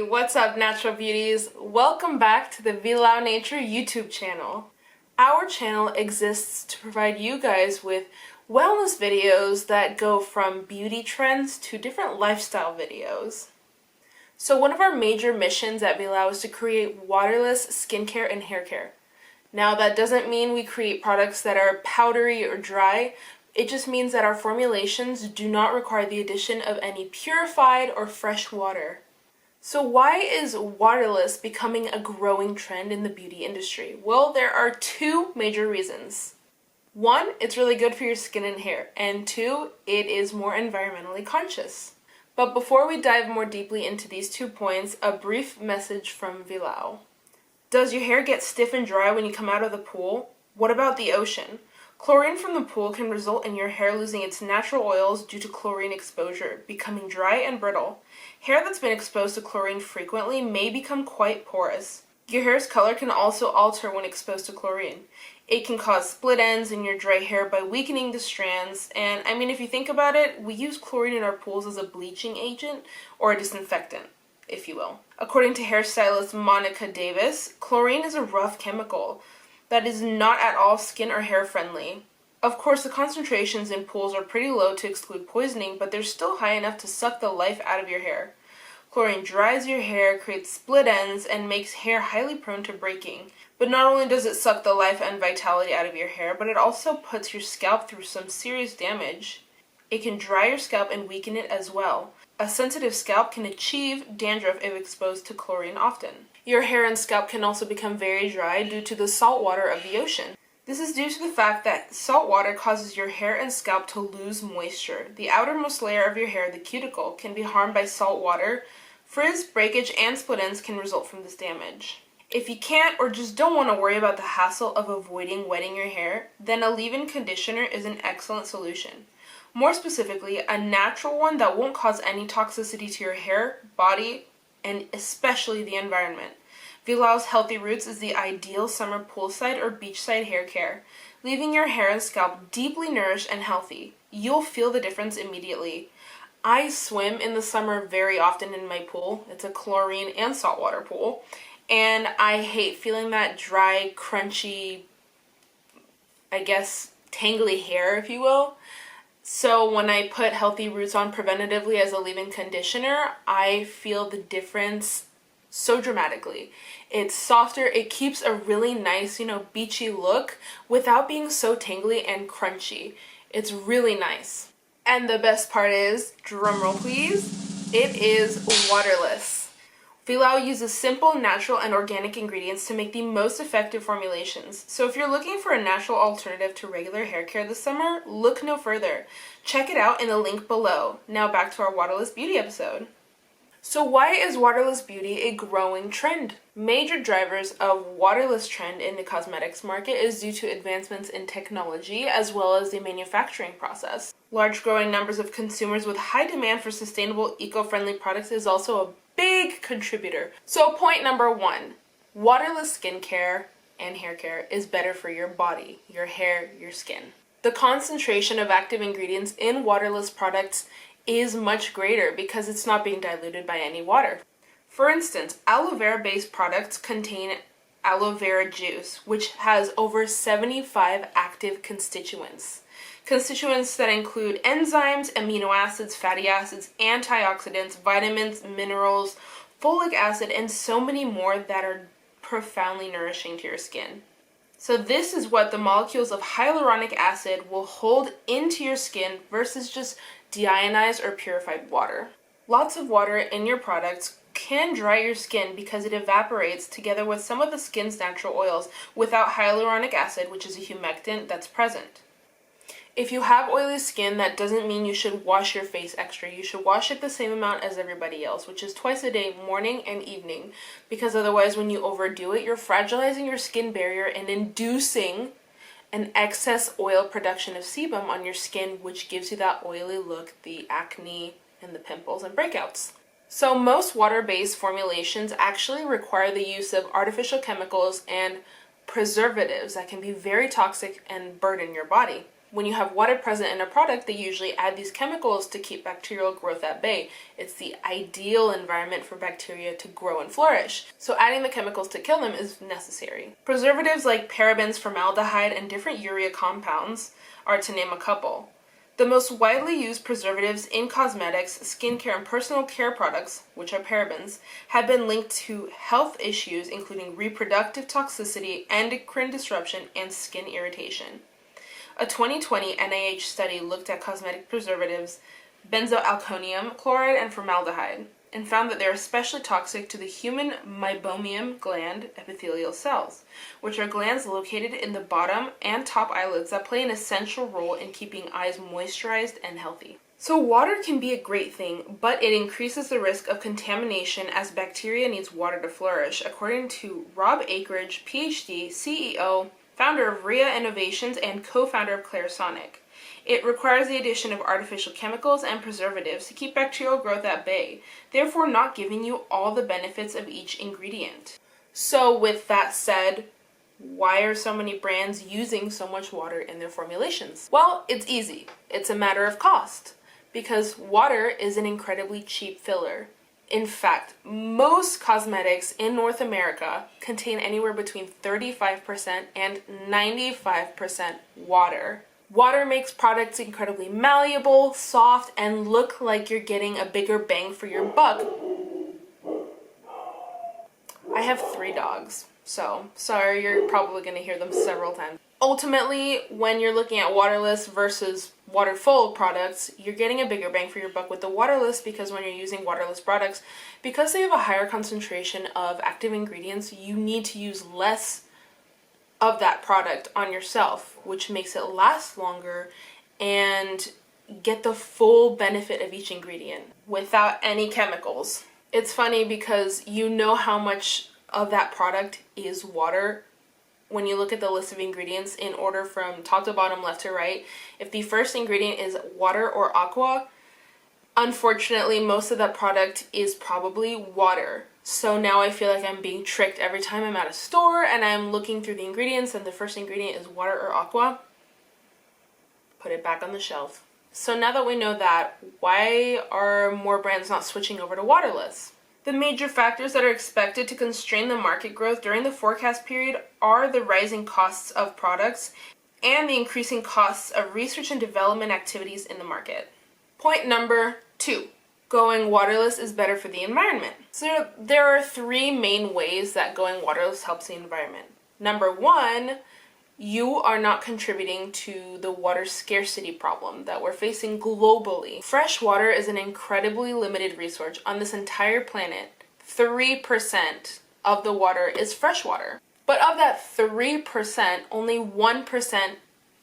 Hey, what's up, natural beauties? Welcome back to the Vilao Nature YouTube channel. Our channel exists to provide you guys with wellness videos that go from beauty trends to different lifestyle videos. So one of our major missions at Vilao is to create waterless skincare and hair care. Now that doesn't mean we create products that are powdery or dry. It just means that our formulations do not require the addition of any purified or fresh water. So why is waterless becoming a growing trend in the beauty industry? Well, there are two major reasons. One, it's really good for your skin and hair, and two, it is more environmentally conscious. But before we dive more deeply into these 2 points, a brief message from Vilao. Does your hair get stiff and dry when you come out of the pool? What about the ocean? Chlorine from the pool can result in your hair losing its natural oils due to chlorine exposure, becoming dry and brittle. Hair that's been exposed to chlorine frequently may become quite porous. Your hair's color can also alter when exposed to chlorine. It can cause split ends in your dry hair by weakening the strands, and if you think about it, we use chlorine in our pools as a bleaching agent or a disinfectant, if you will. According to hairstylist Monica Davis, chlorine is a rough chemical that is not at all skin or hair friendly. Of course, the concentrations in pools are pretty low to exclude poisoning, but they're still high enough to suck the life out of your hair. Chlorine dries your hair, creates split ends, and makes hair highly prone to breaking. But not only does it suck the life and vitality out of your hair, but it also puts your scalp through some serious damage. It can dry your scalp and weaken it as well. A sensitive scalp can achieve dandruff if exposed to chlorine often. Your hair and scalp can also become very dry due to the salt water of the ocean. This is due to the fact that salt water causes your hair and scalp to lose moisture. The outermost layer of your hair, the cuticle, can be harmed by salt water. Frizz, breakage, and split ends can result from this damage. If you can't or just don't want to worry about the hassle of avoiding wetting your hair, then a leave-in conditioner is an excellent solution. More specifically, a natural one that won't cause any toxicity to your hair, body, and especially the environment. Vilao's Healthy Roots is the ideal summer poolside or beachside hair care, leaving your hair and scalp deeply nourished and healthy. You'll feel the difference immediately. I swim in the summer very often in my pool. It's a chlorine and saltwater pool, and I hate feeling that dry, crunchy, tangly hair, if you will. So when I put Healthy Roots on preventatively as a leave-in conditioner, I feel the difference so dramatically. It's softer, it keeps a really nice, beachy look without being so tangly and crunchy. It's really nice. And the best part is, drumroll please, it is waterless. Vilao uses simple, natural, and organic ingredients to make the most effective formulations. So if you're looking for a natural alternative to regular hair care this summer, look no further. Check it out in the link below. Now back to our Waterless Beauty episode. So why is waterless beauty a growing trend? Major drivers of waterless trend in the cosmetics market is due to advancements in technology as well as the manufacturing process. Large growing numbers of consumers with high demand for sustainable, eco-friendly products is also a big contributor. So point number 1, waterless skincare and hair care is better for your body, your hair, your skin. The concentration of active ingredients in waterless products is much greater because it's not being diluted by any water. For instance, aloe vera based products contain aloe vera juice, which has over 75 active constituents. Constituents that include enzymes, amino acids, fatty acids, antioxidants, vitamins, minerals, folic acid, and so many more that are profoundly nourishing to your skin. So this is what the molecules of hyaluronic acid will hold into your skin versus just deionized or purified water. Lots of water in your products can dry your skin because it evaporates together with some of the skin's natural oils without hyaluronic acid, which is a humectant that's present. If you have oily skin, that doesn't mean you should wash your face extra. You should wash it the same amount as everybody else, which is twice a day, morning and evening, because otherwise when you overdo it, you're fragilizing your skin barrier and inducing an excess oil production of sebum on your skin, which gives you that oily look, the acne, and the pimples and breakouts. So most water-based formulations actually require the use of artificial chemicals and preservatives that can be very toxic and burden your body. when you have water present in a product, they usually add these chemicals to keep bacterial growth at bay. It's the ideal environment for bacteria to grow and flourish. So adding the chemicals to kill them is necessary. Preservatives like parabens, formaldehyde, and different urea compounds are to name a couple. The most widely used preservatives in cosmetics, skincare, and personal care products, which are parabens, have been linked to health issues including reproductive toxicity, endocrine disruption, and skin irritation. A 2020 NIH study looked at cosmetic preservatives, benzoalkonium chloride, and formaldehyde, and found that they are especially toxic to the human meibomian gland epithelial cells, which are glands located in the bottom and top eyelids that play an essential role in keeping eyes moisturized and healthy. So water can be a great thing, but it increases the risk of contamination as bacteria needs water to flourish, according to Rob Akeridge, PhD, CEO, founder of RIA Innovations, and co-founder of Clarisonic. It requires the addition of artificial chemicals and preservatives to keep bacterial growth at bay, therefore not giving you all the benefits of each ingredient. So with that said, why are so many brands using so much water in their formulations? Well, it's easy. It's a matter of cost, because water is an incredibly cheap filler. In fact, most cosmetics in North America contain anywhere between 35% and 95% water. Water makes products incredibly malleable, soft, and look like you're getting a bigger bang for your buck. I have 3 dogs, so sorry, you're probably going to hear them several times. Ultimately, when you're looking at waterless versus water-full products, you're getting a bigger bang for your buck with the waterless, because when you're using waterless products, because they have a higher concentration of active ingredients, you need to use less of that product on yourself, which makes it last longer and get the full benefit of each ingredient without any chemicals. It's funny because you know how much of that product is water when you look at the list of ingredients in order from top to bottom, left to right. If the first ingredient is water or aqua, unfortunately most of that product is probably water. So now I feel like I'm being tricked every time I'm at a store and I'm looking through the ingredients and the first ingredient is water or aqua. Put it back on the shelf. So now that we know that, why are more brands not switching over to waterless? The major factors that are expected to constrain the market growth during the forecast period are the rising costs of products and the increasing costs of research and development activities in the market. Point number 2. Going waterless is better for the environment. So there are 3 main ways that going waterless helps the environment. Number 1, you are not contributing to the water scarcity problem that we're facing globally. Fresh water is an incredibly limited resource on this entire planet. 3% of the water is fresh water. But of that 3%, only 1%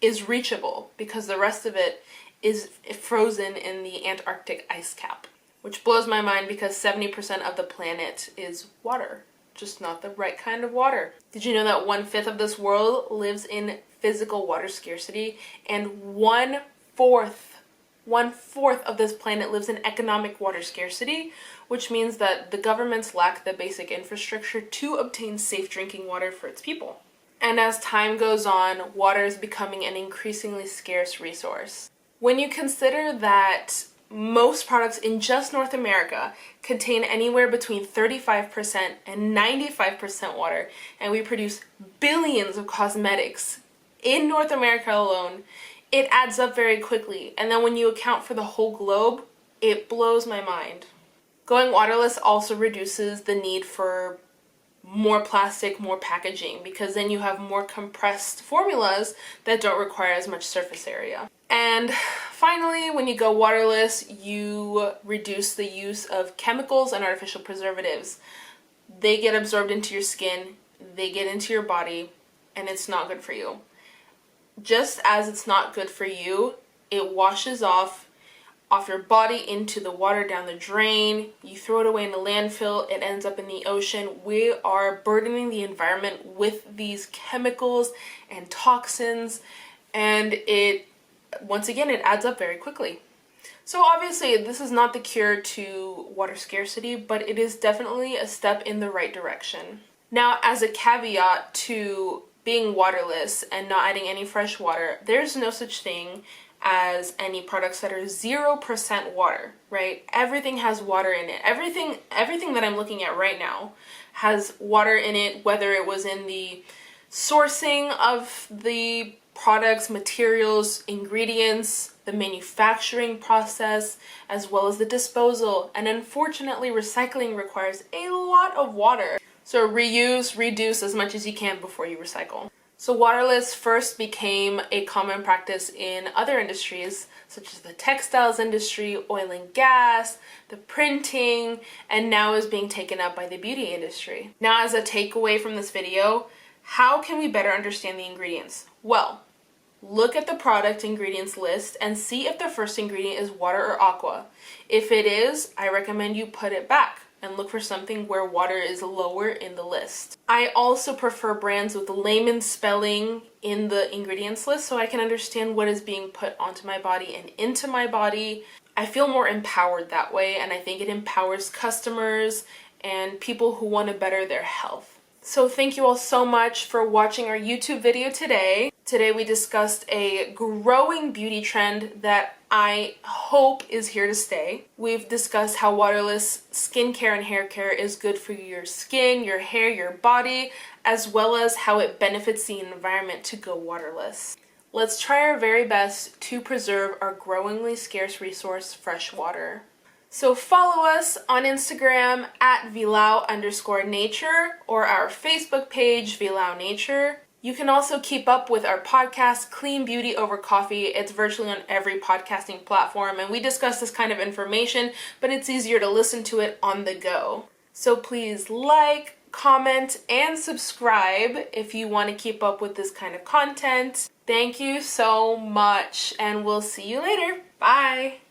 is reachable because the rest of it is frozen in the Antarctic ice cap, which blows my mind because 70% of the planet is water, just not the right kind of water. Did you know that 1/5 of this world lives in physical water scarcity and 1/4 of this planet lives in economic water scarcity, which means that the governments lack the basic infrastructure to obtain safe drinking water for its people. And as time goes on, water is becoming an increasingly scarce resource. When you consider that most products in just North America contain anywhere between 35% and 95% water, and we produce billions of cosmetics in North America alone, it adds up very quickly. And then when you account for the whole globe, it blows my mind. Going waterless also reduces the need for more plastic, more packaging, because then you have more compressed formulas that don't require as much surface area. And finally, when you go waterless, you reduce the use of chemicals and artificial preservatives. They get absorbed into your skin, they get into your body, and it's not good for you. Just as it's not good for you, it washes off your body into the water down the drain. You throw it away in the landfill, it ends up in the ocean. We are burdening the environment with these chemicals and toxins, and once again, it adds up very quickly. So obviously, this is not the cure to water scarcity, but it is definitely a step in the right direction. Now, as a caveat to being waterless and not adding any fresh water, there's no such thing as any products that are 0% water, right? Everything has water in it. Everything that I'm looking at right now has water in it, whether it was in the sourcing of the products, materials, ingredients, the manufacturing process, as well as the disposal. And unfortunately, recycling requires a lot of water. So reuse, reduce as much as you can before you recycle. So waterless first became a common practice in other industries, such as the textiles industry, oil and gas, the printing, and now is being taken up by the beauty industry. Now, as a takeaway from this video, how can we better understand the ingredients? Well, look at the product ingredients list and see if the first ingredient is water or aqua. If it is, I recommend you put it back and look for something where water is lower in the list. I also prefer brands with layman spelling in the ingredients list so I can understand what is being put onto my body and into my body. I feel more empowered that way, and I think it empowers customers and people who want to better their health. So thank you all so much for watching our YouTube video today. Today we discussed a growing beauty trend that I hope is here to stay. We've discussed how waterless skincare and hair care is good for your skin, your hair, your body, as well as how it benefits the environment to go waterless. Let's try our very best to preserve our growingly scarce resource, fresh water. So follow us on Instagram at @vilau_nature or our Facebook page, Vilau Nature. You can also keep up with our podcast, Clean Beauty Over Coffee. It's virtually on every podcasting platform, and we discuss this kind of information, but it's easier to listen to it on the go. So please like, comment, and subscribe if you want to keep up with this kind of content. Thank you so much, and we'll see you later. Bye!